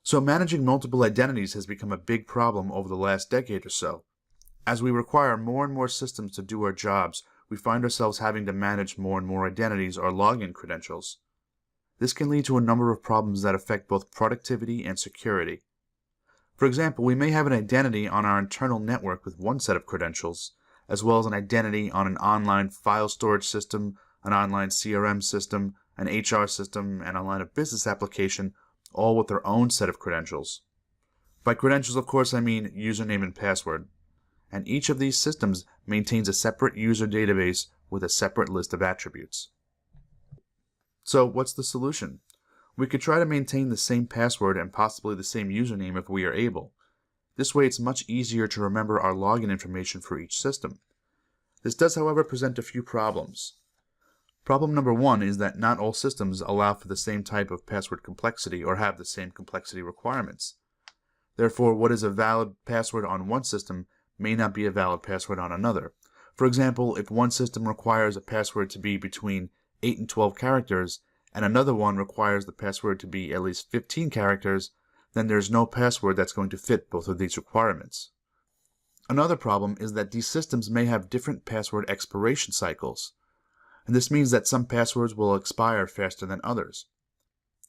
So managing multiple identities has become a big problem over the last decade or so. As we require more and more systems to do our jobs, we find ourselves having to manage more and more identities or login credentials. This can lead to a number of problems that affect both productivity and security. For example, we may have an identity on our internal network with one set of credentials, as well as an identity on an online file storage system, an online CRM system, an HR system, and a line of business application, all with their own set of credentials. By credentials, of course, I mean username and password. And each of these systems maintains a separate user database with a separate list of attributes. So what's the solution? We could try to maintain the same password and possibly the same username if we are able. This way it's much easier to remember our login information for each system. This does, however, present a few problems. Problem number one is that not all systems allow for the same type of password complexity or have the same complexity requirements. Therefore, what is a valid password on one system may not be a valid password on another. For example, if one system requires a password to be between 8 and 12 characters, and another one requires the password to be at least 15 characters, then there's no password that's going to fit both of these requirements. Another problem is that these systems may have different password expiration cycles, and this means that some passwords will expire faster than others.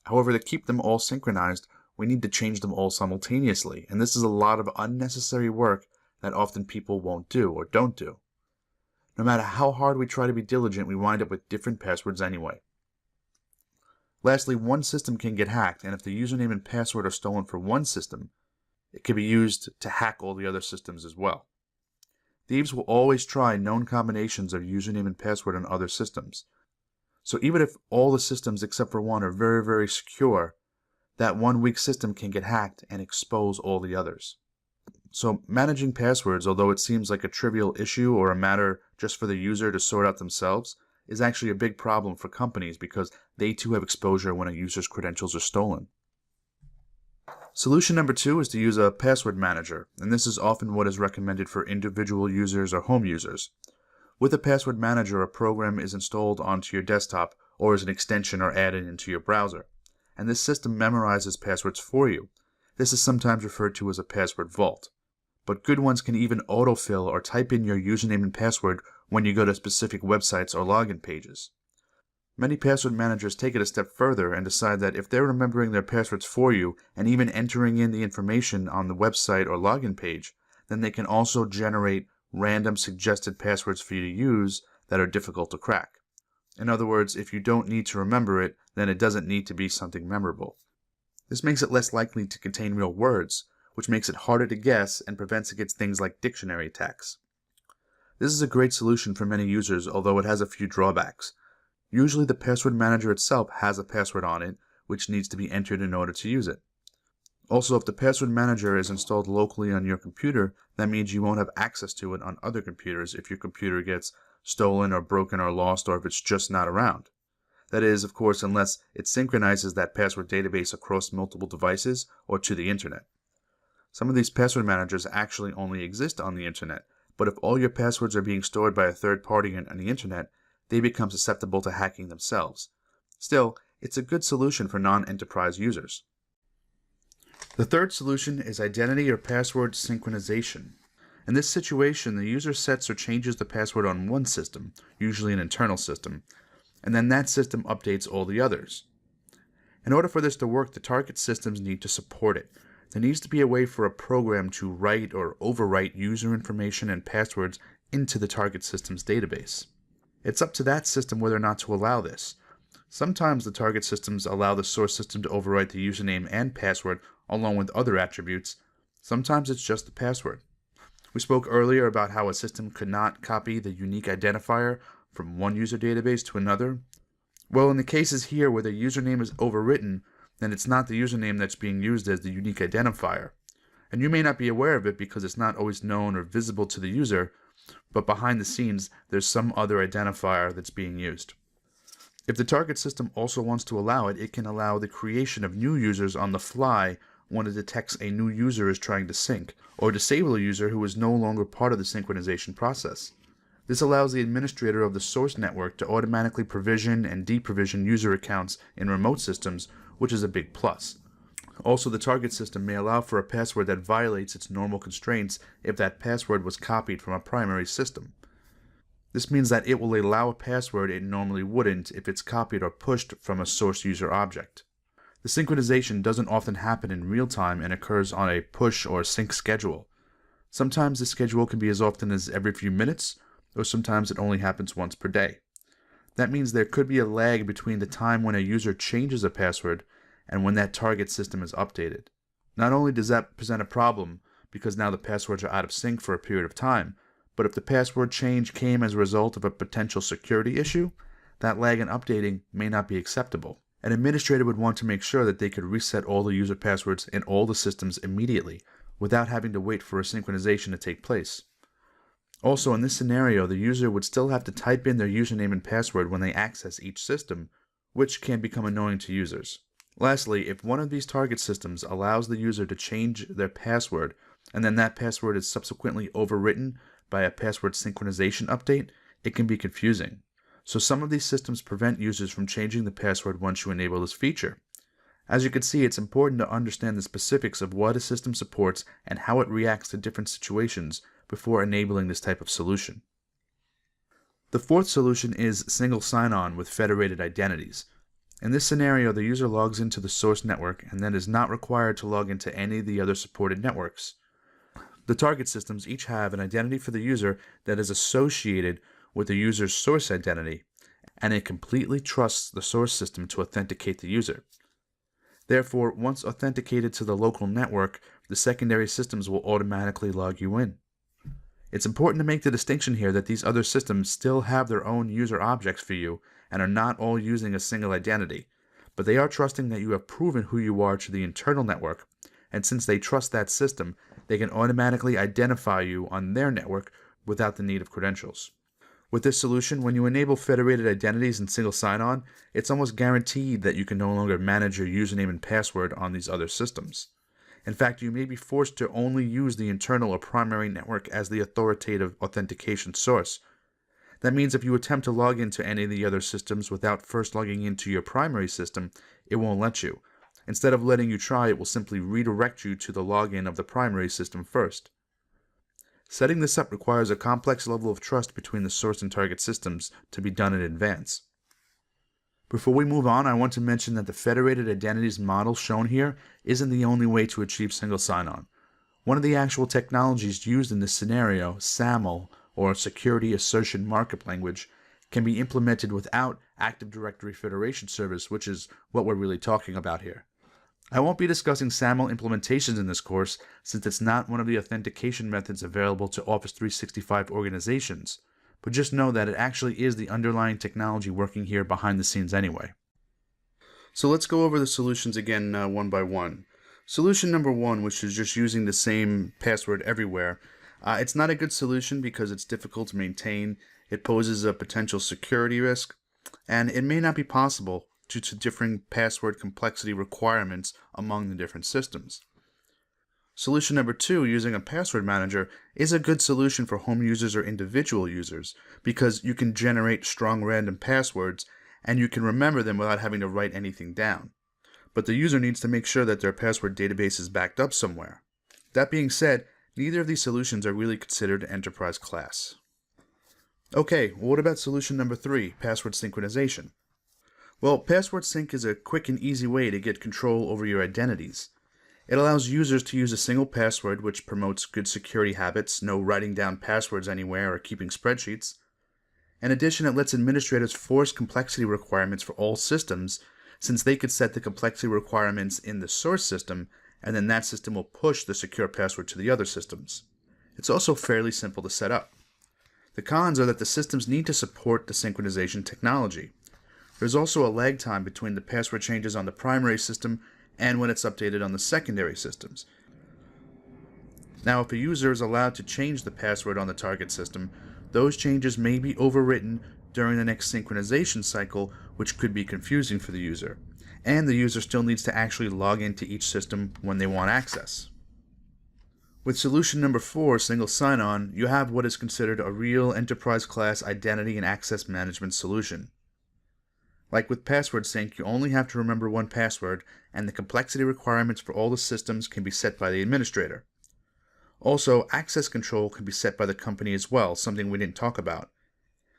However, to keep them all synchronized, we need to change them all simultaneously, and this is a lot of unnecessary work that often people won't do or don't do. No matter how hard we try to be diligent, we wind up with different passwords anyway. Lastly, one system can get hacked, and if the username and password are stolen for one system, it can be used to hack all the other systems as well. Thieves will always try known combinations of username and password on other systems. So even if all the systems except for one are very, very secure, that one weak system can get hacked and expose all the others. So managing passwords, although it seems like a trivial issue or a matter just for the user to sort out themselves, is actually a big problem for companies because they too have exposure when a user's credentials are stolen. Solution number two is to use a password manager, and this is often what is recommended for individual users or home users. With a password manager, a program is installed onto your desktop or as an extension or added into your browser, and this system memorizes passwords for you. This is sometimes referred to as a password vault. But good ones can even autofill or type in your username and password when you go to specific websites or login pages. Many password managers take it a step further and decide that if they're remembering their passwords for you and even entering in the information on the website or login page, then they can also generate random suggested passwords for you to use that are difficult to crack. In other words, if you don't need to remember it, then it doesn't need to be something memorable. This makes it less likely to contain real words, which makes it harder to guess and prevents against things like dictionary attacks. This is a great solution for many users, although it has a few drawbacks. Usually the password manager itself has a password on it, which needs to be entered in order to use it. Also, if the password manager is installed locally on your computer, that means you won't have access to it on other computers if your computer gets stolen or broken or lost, or if it's just not around. That is, of course, unless it synchronizes that password database across multiple devices or to the internet. Some of these password managers actually only exist on the internet, but if all your passwords are being stored by a third party on the internet, they become susceptible to hacking themselves. Still, it's a good solution for non-enterprise users. The third solution is identity or password synchronization. In this situation, the user sets or changes the password on one system, usually an internal system, and then that system updates all the others. In order for this to work, the target systems need to support it. There needs to be a way for a program to write or overwrite user information and passwords into the target system's database. It's up to that system whether or not to allow this. Sometimes the target systems allow the source system to overwrite the username and password along with other attributes. Sometimes it's just the password. We spoke earlier about how a system could not copy the unique identifier from one user database to another. Well, in the cases here where the username is overwritten, then it's not the username that's being used as the unique identifier. And you may not be aware of it because it's not always known or visible to the user, but behind the scenes there's some other identifier that's being used. If the target system also wants to allow it, it can allow the creation of new users on the fly when it detects a new user is trying to sync, or disable a user who is no longer part of the synchronization process. This allows the administrator of the source network to automatically provision and deprovision user accounts in remote systems, which is a big plus. Also, the target system may allow for a password that violates its normal constraints if that password was copied from a primary system. This means that it will allow a password it normally wouldn't if it's copied or pushed from a source user object. The synchronization doesn't often happen in real time and occurs on a push or sync schedule. Sometimes the schedule can be as often as every few minutes, or sometimes it only happens once per day. That means there could be a lag between the time when a user changes a password and when that target system is updated. Not only does that present a problem because now the passwords are out of sync for a period of time, but if the password change came as a result of a potential security issue, that lag in updating may not be acceptable. An administrator would want to make sure that they could reset all the user passwords in all the systems immediately, without having to wait for a synchronization to take place. Also, in this scenario, the user would still have to type in their username and password when they access each system, which can become annoying to users. Lastly, if one of these target systems allows the user to change their password, and then that password is subsequently overwritten by a password synchronization update, it can be confusing. So some of these systems prevent users from changing the password once you enable this feature. As you can see, it's important to understand the specifics of what a system supports and how it reacts to different situations before enabling this type of solution. The fourth solution is single sign-on with federated identities. In this scenario, the user logs into the source network and then is not required to log into any of the other supported networks. The target systems each have an identity for the user that is associated with the user's source identity, and it completely trusts the source system to authenticate the user. Therefore, once authenticated to the local network, the secondary systems will automatically log you in. It's important to make the distinction here that these other systems still have their own user objects for you and are not all using a single identity, but they are trusting that you have proven who you are to the internal network, and since they trust that system, they can automatically identify you on their network without the need of credentials. With this solution, when you enable federated identities and single sign-on, it's almost guaranteed that you can no longer manage your username and password on these other systems. In fact, you may be forced to only use the internal or primary network as the authoritative authentication source. That means if you attempt to log into any of the other systems without first logging into your primary system, it won't let you. Instead of letting you try, it will simply redirect you to the login of the primary system first. Setting this up requires a complex level of trust between the source and target systems to be done in advance. Before we move on, I want to mention that the federated identities model shown here isn't the only way to achieve single sign-on. One of the actual technologies used in this scenario, SAML, or Security Assertion Markup Language, can be implemented without Active Directory Federation Service, which is what we're really talking about here. I won't be discussing SAML implementations in this course, since it's not one of the authentication methods available to Office 365 organizations, but just know that it actually is the underlying technology working here behind the scenes anyway. So let's go over the solutions again one by one. Solution number one, which is just using the same password everywhere, it's not a good solution because it's difficult to maintain, it poses a potential security risk, and it may not be possible due to differing password complexity requirements among the different systems. Solution number two, using a password manager, is a good solution for home users or individual users because you can generate strong random passwords and you can remember them without having to write anything down. But the user needs to make sure that their password database is backed up somewhere. That being said, neither of these solutions are really considered enterprise class. Okay, well, what about solution number three, password synchronization? Well, password sync is a quick and easy way to get control over your identities. It allows users to use a single password, which promotes good security habits, no writing down passwords anywhere or keeping spreadsheets. In addition, it lets administrators force complexity requirements for all systems, since they could set the complexity requirements in the source system, and then that system will push the secure password to the other systems. It's also fairly simple to set up. The cons are that the systems need to support the synchronization technology. There's also a lag time between the password changes on the primary system and when it's updated on the secondary systems. Now, if a user is allowed to change the password on the target system, those changes may be overwritten during the next synchronization cycle, which could be confusing for the user. And the user still needs to actually log into each system when they want access. With solution number four, single sign-on, you have what is considered a real enterprise-class identity and access management solution. Like with password sync, you only have to remember one password, and the complexity requirements for all the systems can be set by the administrator. Also, access control can be set by the company as well, something we didn't talk about.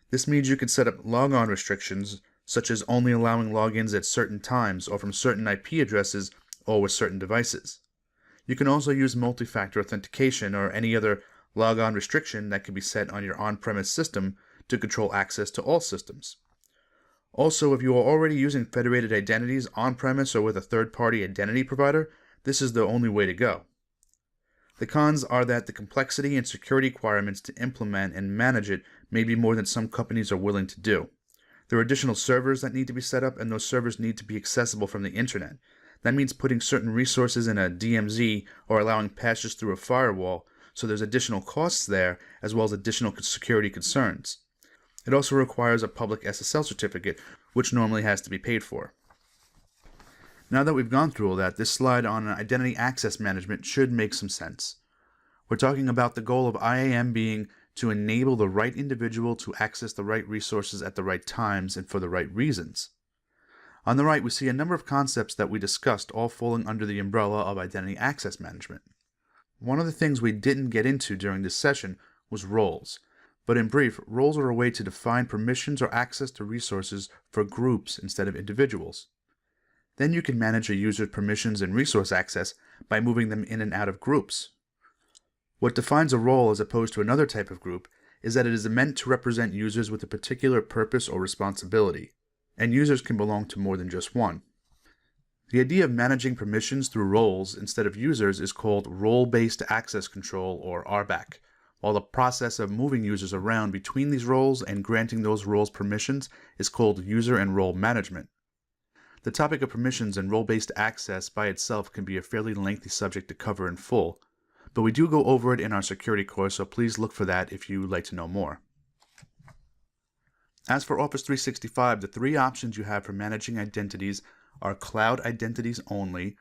This means you can set up logon restrictions, such as only allowing logins at certain times or from certain IP addresses or with certain devices. You can also use multi-factor authentication or any other logon restriction that can be set on your on-premise system to control access to all systems. Also, if you are already using federated identities on-premise or with a third-party identity provider, this is the only way to go. The cons are that the complexity and security requirements to implement and manage it may be more than some companies are willing to do. There are additional servers that need to be set up, and those servers need to be accessible from the internet. That means putting certain resources in a DMZ or allowing passes through a firewall, so there's additional costs there as well as additional security concerns. It also requires a public SSL certificate, which normally has to be paid for. Now that we've gone through all that, this slide on identity access management should make some sense. We're talking about the goal of IAM being to enable the right individual to access the right resources at the right times and for the right reasons. On the right, we see a number of concepts that we discussed, all falling under the umbrella of identity access management. One of the things we didn't get into during this session was roles. But in brief, roles are a way to define permissions or access to resources for groups instead of individuals. Then you can manage a user's permissions and resource access by moving them in and out of groups. What defines a role as opposed to another type of group is that it is meant to represent users with a particular purpose or responsibility, and users can belong to more than just one. The idea of managing permissions through roles instead of users is called role-based access control, or RBAC, while the process of moving users around between these roles and granting those roles permissions is called user and role management. The topic of permissions and role-based access by itself can be a fairly lengthy subject to cover in full, but we do go over it in our security course, so please look for that if you would like to know more. As for Office 365, the three options you have for managing identities are cloud identities only,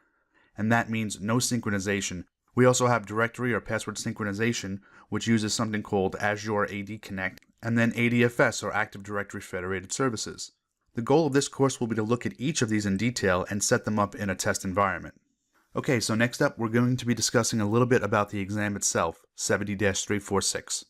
and that means no synchronization. We also have directory or password synchronization, which uses something called Azure AD Connect, and then ADFS or Active Directory Federated Services. The goal of this course will be to look at each of these in detail and set them up in a test environment. Okay, so next up we're going to be discussing a little bit about the exam itself, 70-346.